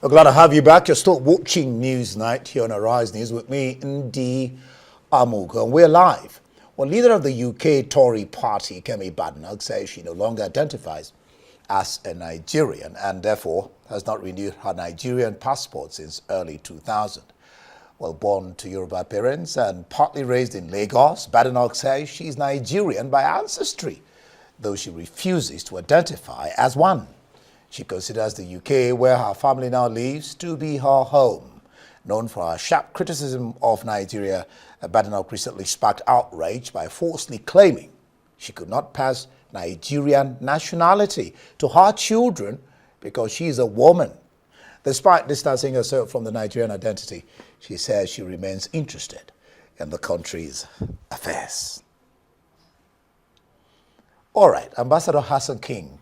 We're glad to have you back. You're still watching Newsnight here on Arise News with me, Ndi Amugo, and we're live. Well, leader of the UK Tory party, Kemi Badenoch, says she no longer identifies as a Nigerian and therefore has not renewed her Nigerian passport since early 2000. Well, born to Yoruba parents and partly raised in Lagos, Badenoch says she's Nigerian by ancestry, though she refuses to identify as one. She considers the UK, where her family now lives, to be her home. Known for her sharp criticism of Nigeria, Badenoch recently sparked outrage by falsely claiming she could not pass Nigerian nationality to her children because she is a woman. Despite distancing herself from the Nigerian identity, she says she remains interested in the country's affairs. All right, Ambassador Hassan King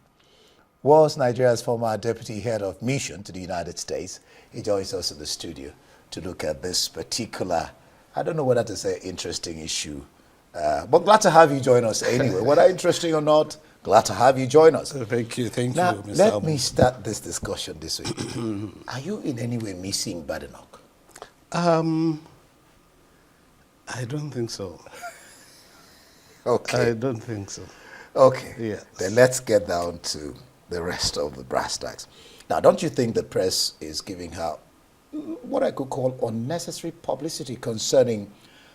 was Nigeria's former deputy head of mission to the United States. He joins us in the studio to look at this particular, I don't know whether to say interesting issue, but glad to have you join us anyway. Whether interesting or not, glad to have you join us. Thank you, Now, Mr. let me start this discussion this way. Are you in any way missing Badenoch? I don't think so. Okay. I don't think so. Okay. Yes. Then let's get down to the rest of the brass tacks. Now, don't you think the press is giving her what I could call unnecessary publicity concerning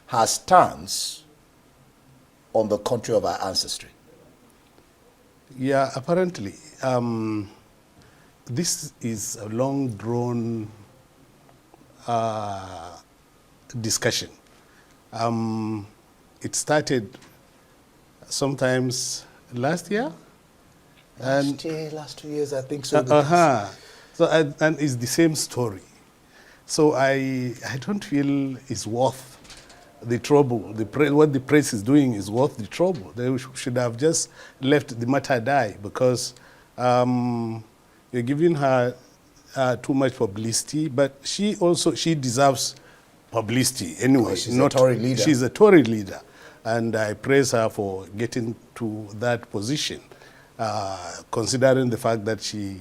her stance on the country of her ancestry? Yeah, apparently. This is a long-drawn discussion. It started sometimes last year. Last 2 years, I think so. So, and it's the same story. So I don't feel it's worth the trouble. What the press is doing is worth the trouble. They should have just let the matter die because you're giving her too much publicity. But she deserves publicity anyway. She's a Tory leader. She's a Tory leader, and I praise her for getting to that position. Considering the fact that she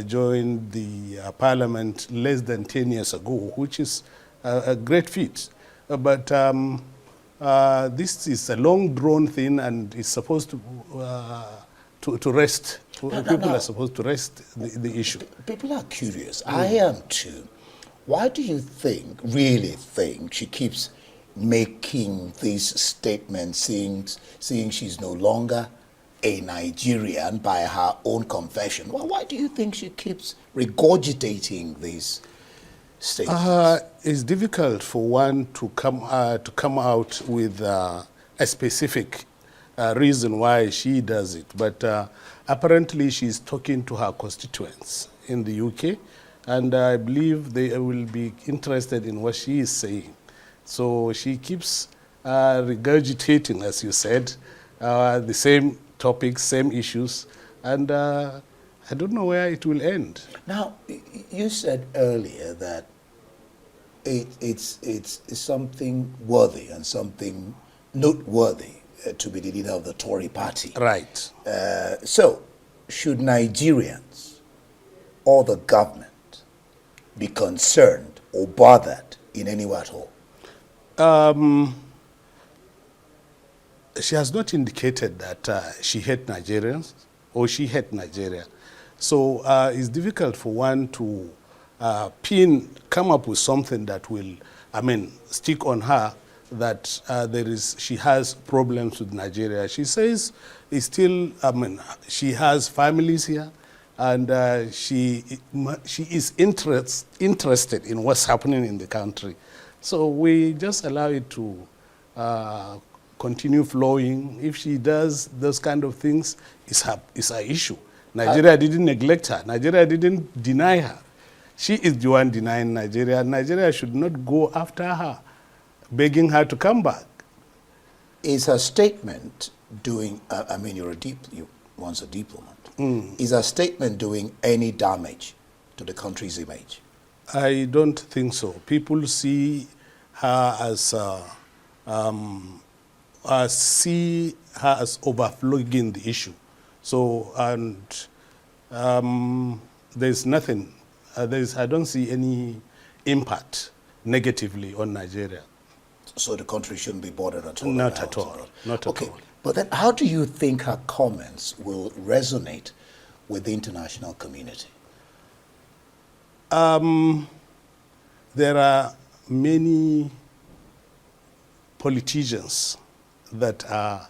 joined the parliament less than 10 years ago, which is a great feat. But this is a long-drawn thing, and it's supposed to rest. People are supposed to rest the issue. People are curious. I am too. Why do you really think she keeps making these statements, saying she's no longer a Nigerian by her own confession? Well, why do you think she keeps regurgitating these statements? It's difficult for one to come out with a specific reason why she does it, but apparently she's talking to her constituents in the UK, and I believe they will be interested in what she is saying. So she keeps regurgitating, as you said, the same topics, same issues, and I don't know where it will end. Now, you said earlier that it's something worthy and something noteworthy to be the leader of the Tory party. Right. So, should Nigerians or the government be concerned or bothered in any way at all? She has not indicated that she hates Nigerians or she hates Nigeria. So it's difficult for one to come up with something that will, stick on her that she has problems with Nigeria. She says it's still, she has families here, and she is interested in what's happening in the country. So we just allow it to continue flowing. If she does those kind of things, it's her issue. Nigeria didn't neglect her. Nigeria didn't deny her. She is the one denying Nigeria. Nigeria should not go after her, begging her to come back. Is her statement doing, you're once a diplomat, is her statement doing any damage to the country's image? I don't think so. People see her as overflowing the issue. So, and there's nothing I don't see any impact negatively on Nigeria. So the country shouldn't be bothered at all? Not at all. Not at Okay, all. but then how do you think her comments will resonate with the international community? There are many politicians that are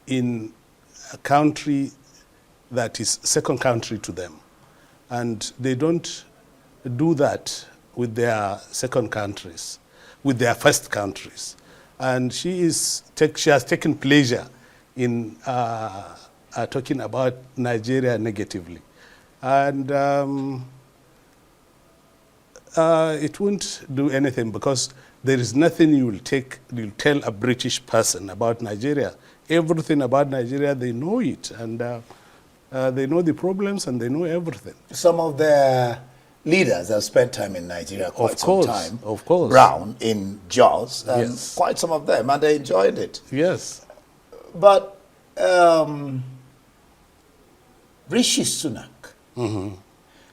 in a country that is second country to them, and they don't do that with their second countries, with their first countries. And she has taken pleasure in talking about Nigeria negatively. And it won't do anything, because there is nothing you'll tell a British person about Nigeria. Everything about Nigeria, they know it, and they know the problems, and they know everything. Some of their leaders have spent time in Nigeria quite some time. Of course. Brown in Jos, and Yes. quite some of them, and they enjoyed it. Yes. But Rishi Sunak,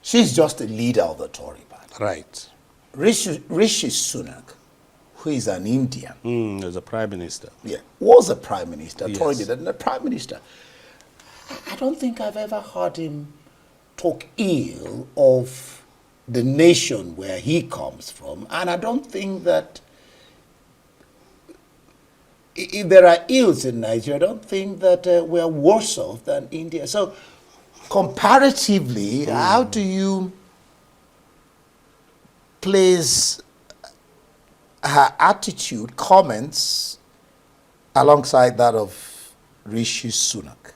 she's just a leader of the Tory party. Right. Rishi Sunak, who is an Indian, As a prime minister. was a prime minister, Yes. Tory leader, and a prime minister. I don't think I've ever heard him talk ill of the nation where he comes from, and I don't think that if there are ills in Nigeria, I don't think that we're worse off than India. So comparatively, how do you place her attitude, comments, alongside that of Rishi Sunak?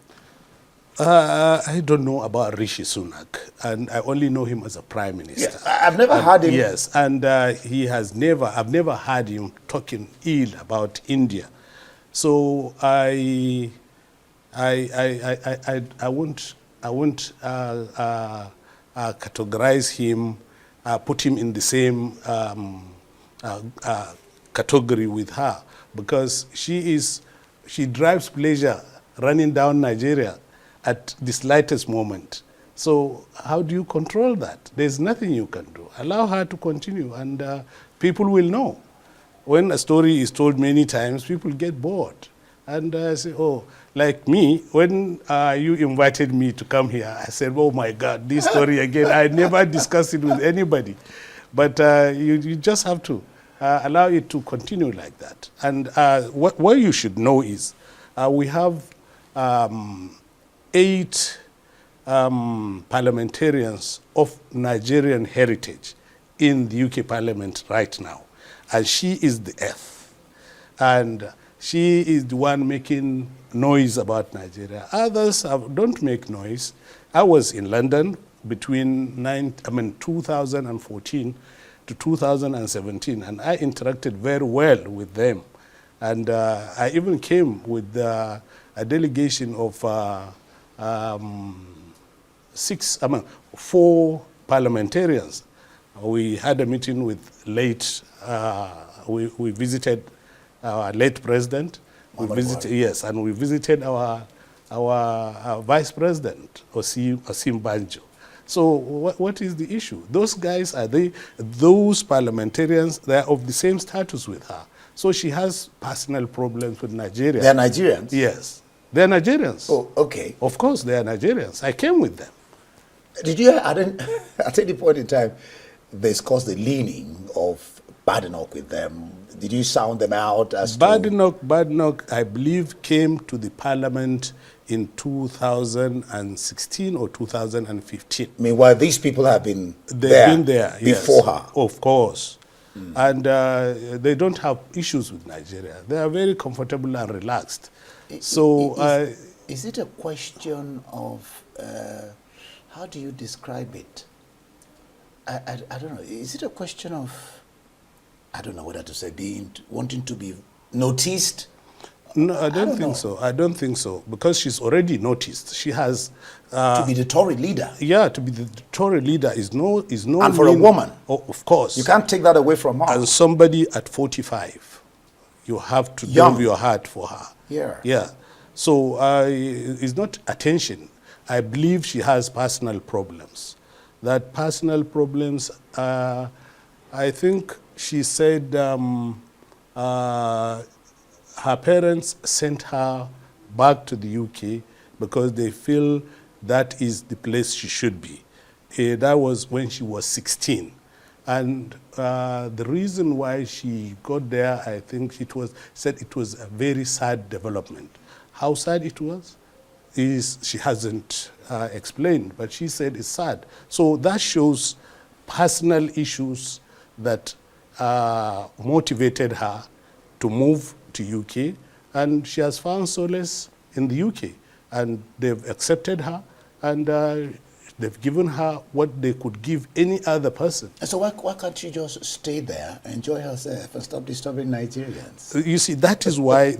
I don't know about Rishi Sunak, and I only know him as a prime minister. Yes, I've never heard him. Yes, and I've never heard him talking ill about India. So I won't categorize him, put him in the same category with her, because she drives pleasure running down Nigeria at the slightest moment. So how do you control that? There's nothing you can do. Allow her to continue, and people will know. When a story is told many times, people get bored and say, oh, like me, when you invited me to come here, I said, oh my God, this story again. I never discussed it with anybody. But you just have to allow it to continue like that. And what you should know is we have 8 parliamentarians of Nigerian heritage in the UK Parliament right now. And she is the 8th. And she is the one making noise about Nigeria. Others don't make noise. I was in London between 2014 to 2017, and I interacted very well with them. And I even came with a delegation of 4 parliamentarians. We had a meeting with we visited our late president. We visited, and we visited our vice president, Osim Banjo. So what is the issue? Those guys those parliamentarians, they're of the same status with her. So she has personal problems with Nigeria. They're Nigerians? Yes. They're Nigerians. Oh, okay. Of course, they are Nigerians. I came with them. Did you, at any point in time, discuss the leaning of Badenoch with them? Did you sound them out as Badenoch, I believe, came to the parliament in 2016 or 2015. Meanwhile, these people have been been there before her. Of course. And they don't have issues with Nigeria. They are very comfortable and relaxed. Is it a question of, how do you describe it? I don't know. Is it a question of, I don't know whether to say, wanting to be noticed? No, I don't think so. I don't think so, because she's already noticed. She has to be the Tory leader. Yeah, to be the Tory leader is no. And for a woman, of course, you can't take that away from her. And somebody at 45, you have to give your heart for her. Yeah. So it's not attention. I believe she has personal problems, that personal problems, I think she said her parents sent her back to the UK because they feel that is the place she should be. That was when she was 16. And the reason why she got there, I think said it was a very sad development. How sad it was is she hasn't explained, but she said it's sad. So that shows personal issues that motivated her to move to UK, and she has found solace in the UK, and they've accepted her, and they've given her what they could give any other person. And so why can't she just stay there, enjoy herself, and stop disturbing Nigerians? You see, that is why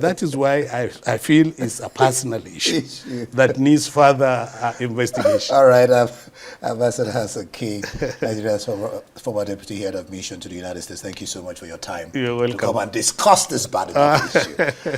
I feel it's a personal issue that needs further investigation. All right, Ambassador Hassan King, Nigeria's former Deputy Head of Mission to the United States, thank you so much for your time. You're welcome. To come and discuss this Badenoch issue.